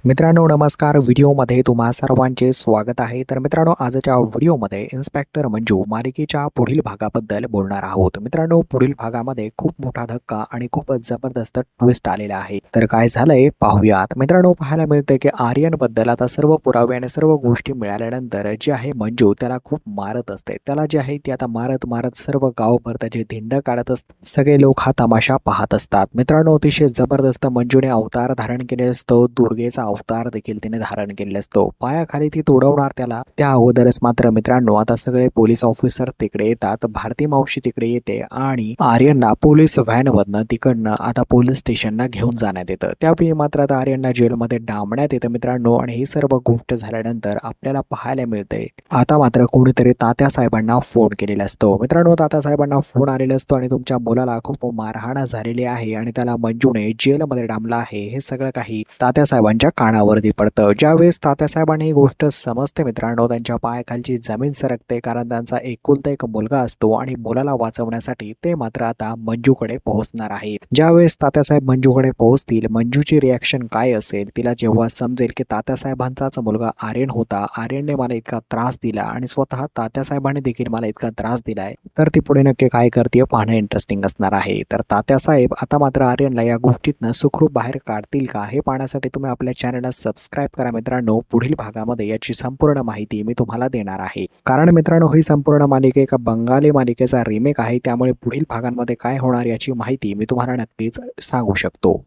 मित्रांनो नमस्कार. व्हिडिओमध्ये तुम्हा सर्वांचे स्वागत आहे. तर मित्रांनो आजच्या व्हिडिओमध्ये इन्स्पेक्टर मंजू मालिकेच्या पुढील भागाबद्दल बोलणार आहोत. मित्रांनो पुढील भागामध्ये खूप मोठा धक्का आणि खूप जबरदस्त ट्विस्ट आलेला आहे. तर काय झालंय पाहूयात. मित्रांनो पाहायला मिळते की आर्यन बद्दल आता सर्व पुरावे आणि सर्व गोष्टी मिळाल्यानंतर जे आहे मंजू त्याला खूप मारत असते. त्याला जे आहे ती आता मारत मारत सर्व गावभर त्याचे धिंड काढत असते. सगळे लोक हा तमाशा पाहत असतात. मित्रांनो अतिशय जबरदस्त मंजूने अवतार धारण केले असतो. दुर्गेचा अवतार देखील तिने धारण केले असतो. पायाखाली ती तोडवणार त्याला. त्या अगोदरच मात्र मित्रांनो आता सगळे पोलीस ऑफिसर तिकडे येतात. भारती मावशी तिकडे येते आणि आर्यनला पोलीस व्हॅन वरनं तिकडनं आता पोलीस स्टेशनला घेऊन जाण्यात येतं. त्यावेळी मात्र आता आर्यनला जेलमध्ये डांबण्यात येतं मित्रांनो. आणि ही सर्व गोष्ट झाल्यानंतर आपल्याला पाहायला मिळते आता मात्र कोणीतरी तात्या साहेबांना फोन केलेला असतो. मित्रांनो तात्या साहेबांना फोन आलेला असतो आणि तुमच्या मुलाला खूप मारहाण झालेली आहे आणि त्याला मंजूने जेलमध्ये डांबला आहे हे सगळं काही तात्या साहेबांच्या कानावरती पडतं. ज्यावेळेस तात्यासाहेबांनी ही गोष्ट समजते मित्रांनो त्यांच्या पायाखालची जमीन सरकते. कारण त्यांचा एकुलता एक मुलगा असतो आणि मुलाला वाचवण्यासाठी ते मात्र आता मंजूकडे पोहोचणार आहे. ज्यावेळेस तात्यासाहेब मंजूकडे पोहोचतील मंजूची रिॲक्शन काय असेल तिला जेव्हा समजेल की तात्यासाहेबांचाच मुलगा आर्यन होता, आर्यनने मला इतका त्रास दिला आणि स्वतः तात्यासाहेबांनी देखील मला इतका त्रास दिलाय, तर ती पुढे नक्की काय करते पाहणं इंटरेस्टिंग असणार आहे. तर तात्यासाहेब आता मात्र आर्यनला या गोष्टीतनं सुखरूप बाहेर काढतील का हे पाहण्यासाठी तुम्ही आपल्या चॅनलला सबस्क्राईब करा मित्रांनो. पुढील भागामध्ये याची संपूर्ण माहिती मी तुम्हाला देणार आहे. कारण मित्रांनो ही संपूर्ण मालिका एका बंगाली मालिकेचा रिमेक आहे, त्यामुळे पुढील भागांमध्ये काय होणार याची माहिती मी तुम्हाला नक्कीच सांगू शकतो.